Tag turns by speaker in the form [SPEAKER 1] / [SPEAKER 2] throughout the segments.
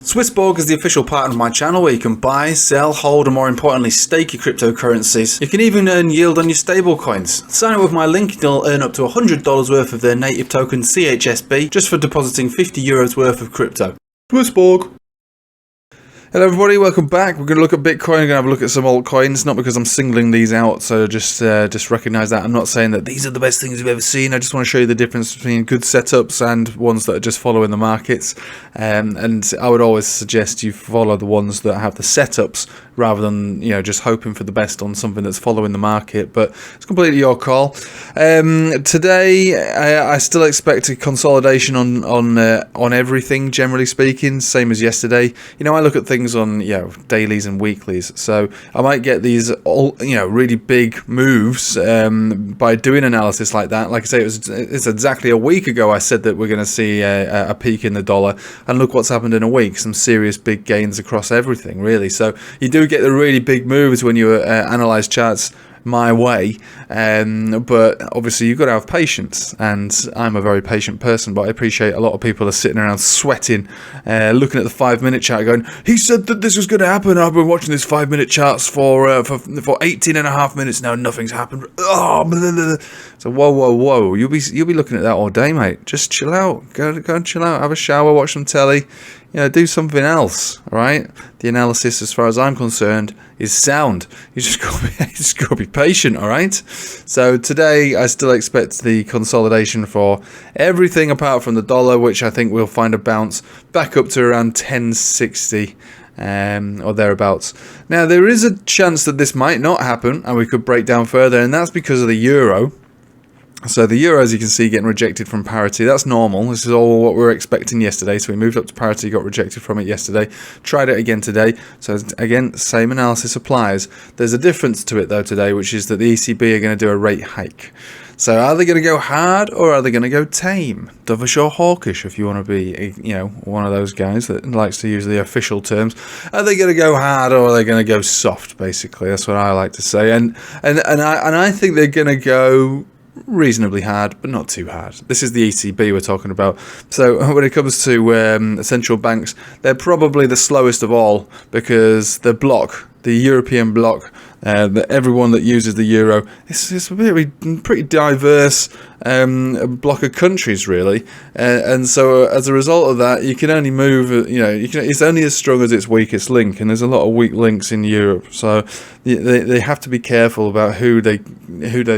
[SPEAKER 1] SwissBorg is the official partner of my channel where you can buy, sell, hold, and more importantly stake your cryptocurrencies. You can even earn yield on your stablecoins. Sign up with my link and you'll earn up to $100 worth of their native token CHSB just for depositing €50 worth of crypto. SwissBorg. Hello everybody, welcome back. We're going to look at Bitcoin, we're going to have a look at some altcoins, not because I'm singling these out, so just recognise that. I'm not saying that these are the best things you've ever seen, I just want to show you the difference between good setups and ones that are just following the markets. And I would always suggest you follow the ones that have the setups rather than, just hoping for the best on something that's following the market, but it's completely your call. Today, I still expect a consolidation on everything, generally speaking, same as yesterday. I look at things on dailies and weeklies, so I might get these really big moves by doing analysis like that. Like I say, it's exactly a week ago I said that we're going to see a peak in the dollar, and look what's happened in a week. Some serious big gains across everything, really. So you do get the really big moves when you analyze charts my way, but obviously you've got to have patience, and I'm a very patient person, but I appreciate a lot of people are sitting around sweating, looking at the 5-minute chart going, he said that this was going to happen, I've been watching this 5-minute charts for 18 and a half minutes now, nothing's happened. So whoa, you'll be looking at that all day, mate. Just chill out, go and chill out, have a shower, watch some telly, do something else, all right? The analysis, as far as I'm concerned, is sound. You just got to be patient, all right? So today, I still expect the consolidation for everything apart from the dollar, which I think we'll find a bounce back up to around 1060 or thereabouts. Now, there is a chance that this might not happen, and we could break down further, and that's because of the euro. So the euro, as you can see, getting rejected from parity. That's normal. This is all what we were expecting yesterday. So we moved up to parity, got rejected from it yesterday. Tried it again today. So again, same analysis applies. There's a difference to it though today, which is that the ECB are going to do a rate hike. So are they going to go hard or are they going to go tame? Dovish or hawkish, if you want to be, one of those guys that likes to use the official terms. Are they going to go hard or are they going to go soft? Basically, that's what I like to say. And I think they're going to go reasonably hard, but not too hard. This is the ECB we're talking about. So when it comes to central banks, they're probably the slowest of all because the European bloc, everyone that uses the euro, it's a pretty diverse block of countries, really, and so as a result of that, you can only move. It's only as strong as its weakest link, and there's a lot of weak links in Europe. So they have to be careful about who they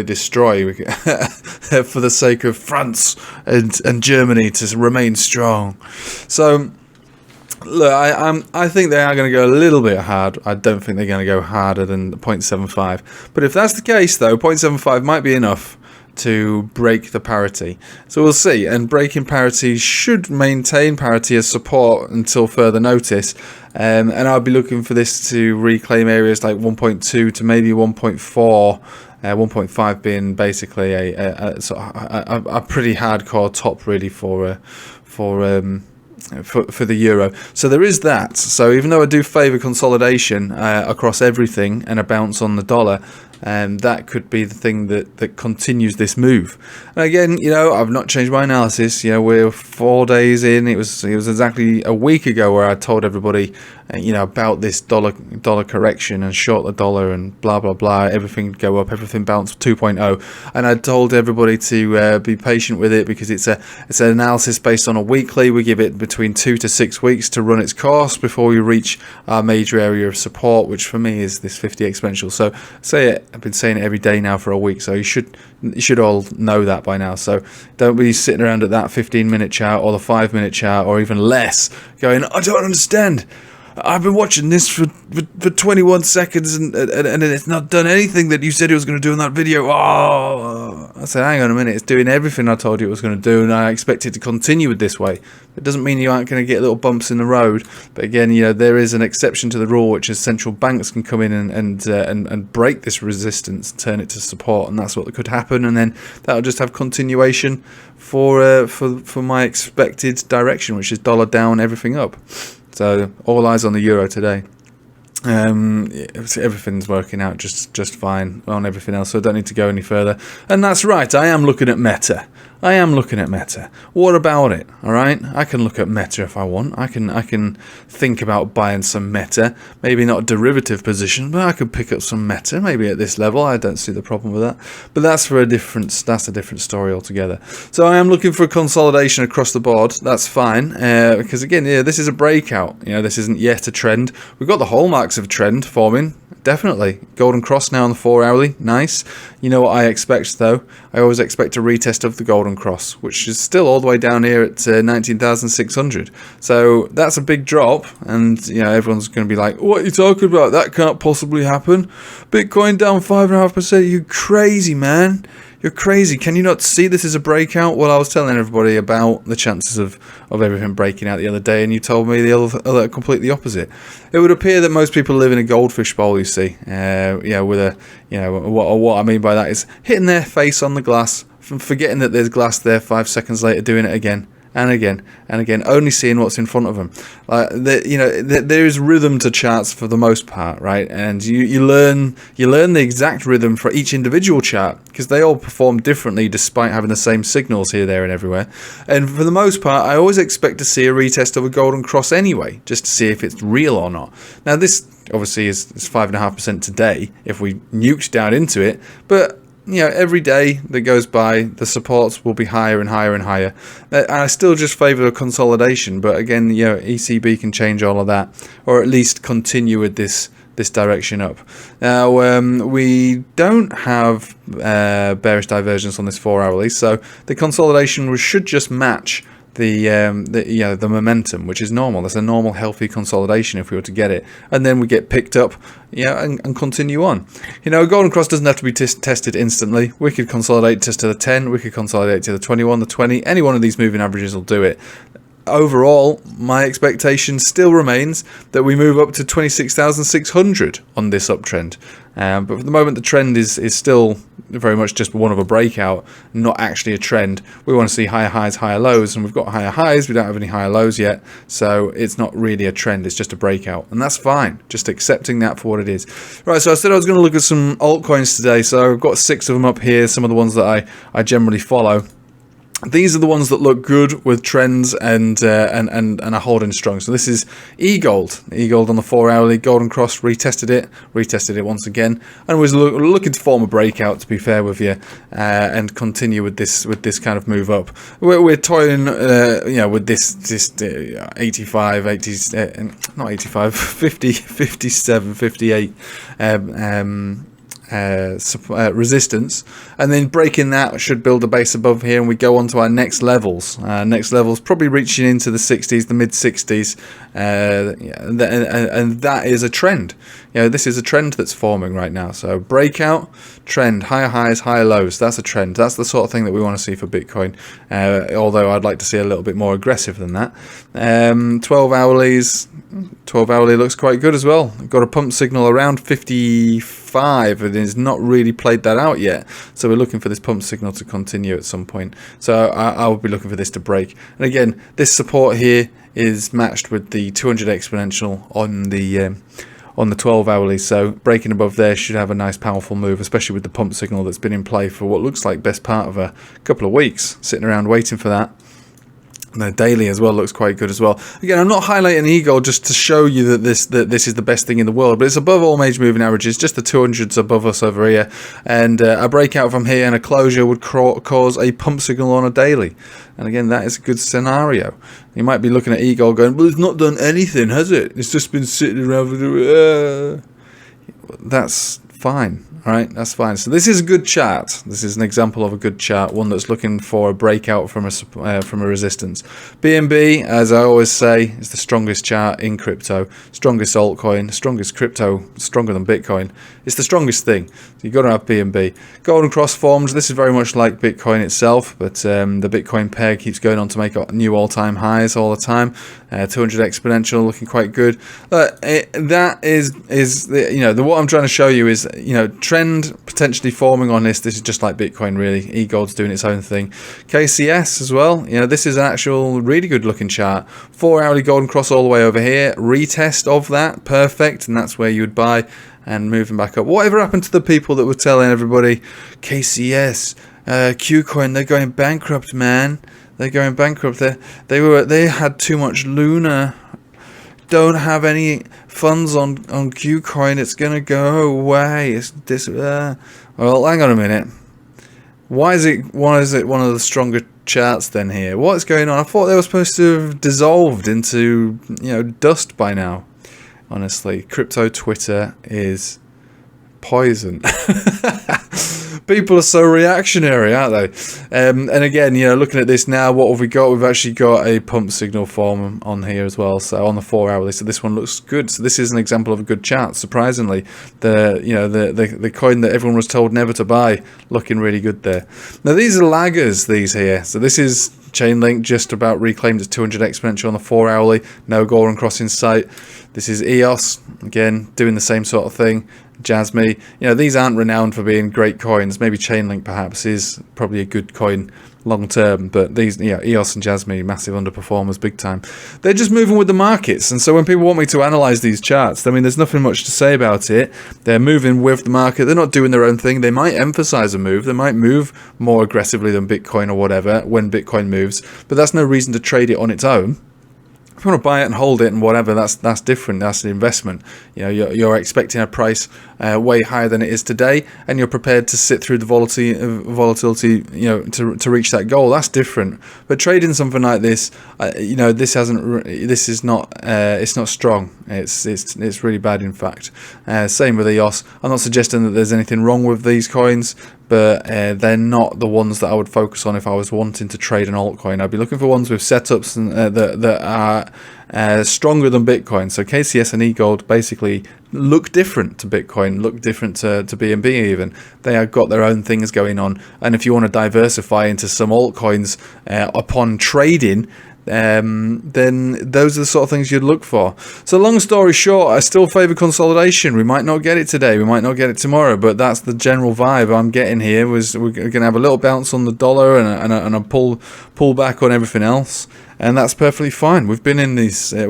[SPEAKER 1] destroy for the sake of France and Germany to remain strong. So. Look, I think they are going to go a little bit hard. I don't think they're going to go harder than 0.75. But if that's the case, though, 0.75 might be enough to break the parity. So we'll see. And breaking parity should maintain parity as support until further notice. And I'll be looking for this to reclaim areas like 1.2 to maybe 1.4. 1.5 being basically a pretty hardcore top, really, for the euro. So there is that. So even though I do favour consolidation across everything and a bounce on the dollar, that could be the thing that continues this move. And again, I've not changed my analysis. We're 4 days in. It was exactly a week ago where I told everybody, about this dollar correction and short the dollar and blah blah blah. Everything go up, everything bounce 2.0. And I told everybody to be patient with it because it's an analysis based on a weekly. We give it between 2 to 6 weeks to run its course before we reach our major area of support, which for me is this 50 exponential. So I've been saying it every day now for a week, so you should all know that by now. So don't be sitting around at that 15-minute chart or the 5-minute chart or even less going, I don't understand. I've been watching this for 21 seconds and it's not done anything that you said it was going to do in that video. Oh, I said, hang on a minute, it's doing everything I told you it was going to do, and I expect it to continue with this way. It doesn't mean you aren't going to get little bumps in the road, but again, there is an exception to the rule, which is central banks can come in and break this resistance, turn it to support, and that's what could happen, and then that'll just have continuation for my expected direction, which is dollar down, everything up. So all eyes on the euro today. Everything's working out just fine on everything else, so I don't need to go any further. And that's right, I am looking at Meta. I am looking at Meta. What about it? All right, I can look at Meta if I want. I can think about buying some Meta. Maybe not a derivative position, but I could pick up some Meta. Maybe at this level, I don't see the problem with that. But that's a different story altogether. So I am looking for a consolidation across the board. That's fine, because again, yeah, this is a breakout. This isn't yet a trend. We've got the hallmarks of a trend forming. Definitely. Golden cross now on the 4 hourly. Nice. You know what I expect though? I always expect a retest of the golden cross, which is still all the way down here at 19,600. So that's a big drop, and everyone's going to be like, what are you talking about? That can't possibly happen. Bitcoin down 5.5%. You crazy, man. You're crazy. Can you not see this is a breakout? Well, I was telling everybody about the chances of everything breaking out the other day, and you told me the other completely opposite. It would appear that most people live in a goldfish bowl, you see. With a, what I mean by that is hitting their face on the glass, forgetting that there's glass there 5 seconds later, doing it again. And again, and again, only seeing what's in front of them. There is rhythm to charts for the most part, right? And you learn the exact rhythm for each individual chart, because they all perform differently despite having the same signals here, there, and everywhere. And for the most part, I always expect to see a retest of a golden cross anyway, just to see if it's real or not. Now, this obviously is 5.5% today if we nuked down into it, but every day that goes by, the supports will be higher and higher and higher. And I still just favour a consolidation, but again, ECB can change all of that, or at least continue with this direction up. Now, we don't have bearish divergence on this 4 hourly, so the consolidation should just match the momentum, which is normal. That's a normal healthy consolidation if we were to get it, and then we get picked up and continue on. Golden cross doesn't have to be tested instantly. We could consolidate just to the 10, we could consolidate to the 21, the 20. Any one of these moving averages will do it. Overall, my expectation still remains that we move up to 26,600 on this uptrend. But for the moment, the trend is still very much just one of a breakout, not actually a trend. We want to see higher highs, higher lows, and we've got higher highs. We don't have any higher lows yet, so it's not really a trend. It's just a breakout, and that's fine. Just accepting that for what it is. Right, so I said I was going to look at some altcoins today, so I've got 6 of them up here, some of the ones that I generally follow. These are the ones that look good with trends and are holding strong. So this is eGold on the 4 hourly, golden cross, retested it once again, and was looking to form a breakout, to be fair with you, and continue with this kind of move up. We're toying with this 85, 80, not 85, 50, 57, 58 resistance, and then breaking that should build a base above here, and we go on to our next levels. Next levels probably reaching into the 60s, the mid 60s, and that is a trend. This is a trend that's forming right now. So breakout, trend, higher highs, higher lows. That's a trend. That's the sort of thing that we want to see for Bitcoin. Although I'd like to see a little bit more aggressive than that. 12 hourly looks quite good as well. Got a pump signal around 55, and it's not really played that out yet. So we're looking for this pump signal to continue at some point. So I will be looking for this to break. And again, this support here is matched with the 200 exponential on the 12 hourly, so breaking above there should have a nice powerful move, especially with the pump signal that's been in play for what looks like best part of a couple of weeks, sitting around waiting for that. And the daily as well looks quite good as well. Again, I'm not highlighting eGold just to show you that this is the best thing in the world, but it's above all major moving averages, just the 200s above us over here, and a breakout from here and a closure would cause a pump signal on a daily. And again, that is a good scenario. You might be looking at eGold going, well, it's not done anything, has it? It's just been sitting around. That's fine. All right, that's fine. So this is a good chart. This is an example of a good chart, one that's looking for a breakout from a resistance. BNB, as I always say, is the strongest chart in crypto, strongest altcoin, strongest crypto, stronger than Bitcoin. It's the strongest thing. So you've got to have BNB. Golden cross formed. This is very much like Bitcoin itself, but the Bitcoin pair keeps going on to make new all-time highs all the time. 200 exponential looking quite good. That is what I'm trying to show you is trend potentially forming on this. This is just like Bitcoin really. eGold's doing its own thing. KCS as well. This is an actual really good looking chart. 4 hourly golden cross all the way over here. Retest of that, perfect, and that's where you would buy. And moving back up. Whatever happened to the people that were telling everybody KCS KuCoin, they're going bankrupt, man. They're going bankrupt. They had too much Luna. Don't have any funds on KuCoin. It's gonna go away. It's this. Well, hang on a minute. Why is it one of the stronger charts then here? What's going on? I thought they were supposed to have dissolved into, dust by now. Honestly, crypto Twitter is poison. People are so reactionary, aren't they? And again, looking at this now, what have we got? We've actually got a pump signal form on here as well. So on the 4-hourly, so this one looks good. So this is an example of a good chart. Surprisingly, the coin that everyone was told never to buy, looking really good there. Now these are laggers. These here. So this is Chainlink, just about reclaimed its 200 exponential on the 4-hourly. No golden cross in sight. This is EOS, again doing the same sort of thing. Jasmy, these aren't renowned for being great coins. Maybe Chainlink perhaps is probably a good coin long term, but these, EOS and Jasmy, massive underperformers, big time. They're just moving with the markets, and so when people want me to analyze these charts, I mean, there's nothing much to say about it. They're moving with the market. They're not doing their own thing. They might emphasize a move. They might move more aggressively than Bitcoin or whatever when Bitcoin moves, but that's no reason to trade it on its own. If you want to buy it and hold it and whatever, that's different. That's an investment. You're expecting a price way higher than it is today, and you're prepared to sit through the volatility, to reach that goal. That's different. But trading something like this, this is not. It's not strong. It's really bad, in fact. Same with EOS. I'm not suggesting that there's anything wrong with these coins, but they're not the ones that I would focus on if I was wanting to trade an altcoin. I'd be looking for ones with setups and that are stronger than Bitcoin. So KCS and eGold basically look different to Bitcoin, look different to BNB even. They have got their own things going on. And if you want to diversify into some altcoins upon trading, then those are the sort of things you'd look for. So long story short, I still favour consolidation. We might not get it today, we might not get it tomorrow, but that's the general vibe I'm getting here. We're going to have a little bounce on the dollar and a pull back on everything else, and that's perfectly fine. We've been in these, I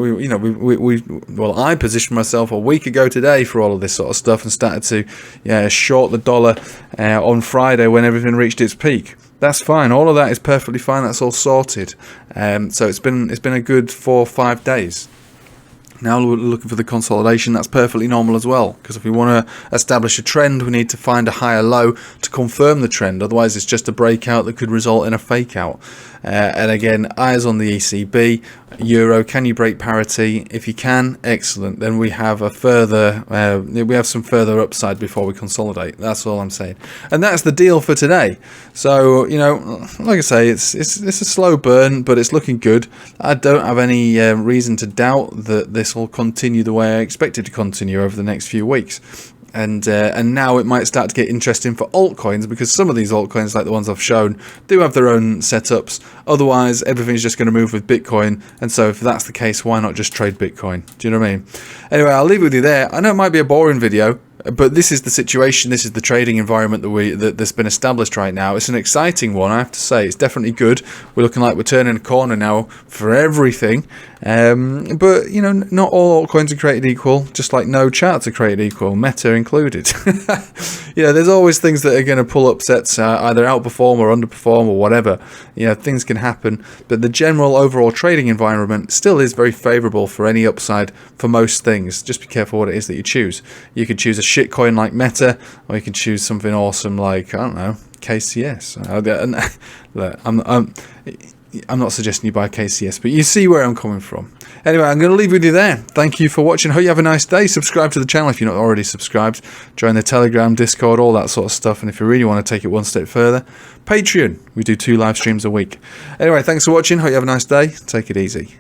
[SPEAKER 1] positioned myself a week ago today for all of this sort of stuff and started to short the dollar on Friday when everything reached its peak. That's fine. All of that is perfectly fine. That's all sorted. So it's been a good 4 or 5 days. Now we're looking for the consolidation. That's perfectly normal as well, because if we want to establish a trend, we need to find a higher low to confirm the trend. Otherwise, it's just a breakout that could result in a fake out. And again, eyes on the ECB. Euro, can you break parity? If you can, excellent. Then we have some further upside before we consolidate. That's all I'm saying. And that's the deal for today. So, like I say, it's a slow burn, but it's looking good. I don't have any reason to doubt that this will continue the way I expect it to continue over the next few weeks. And now it might start to get interesting for altcoins, because some of these altcoins, like the ones I've shown, do have their own setups. Otherwise, everything's just going to move with Bitcoin. And so if that's the case, why not just trade Bitcoin? Do you know what I mean? Anyway, I'll leave it with you there. I know it might be a boring video, but this is the situation. This is the trading environment that's been established right now. It's an exciting one, I have to say. It's definitely good. We're looking like we're turning a corner now for everything. But not all altcoins are created equal, just like no charts are created equal, Meta included. There's always things that are going to pull upsets, either outperform or underperform or whatever. Things can happen, but the general overall trading environment still is very favorable for any upside for most things. Just be careful what it is that you choose. You could choose a shitcoin like Meta, or you can choose something awesome like, I don't know, KCS. I'm not suggesting you buy KCS, but you see where I'm coming from. Anyway, I'm going to leave with you there. Thank you for watching. Hope you have a nice day. Subscribe to the channel if you're not already subscribed. Join the Telegram, Discord, all that sort of stuff. And if you really want to take it one step further, Patreon. We do 2 live streams a week. Anyway, thanks for watching. Hope you have a nice day. Take it easy.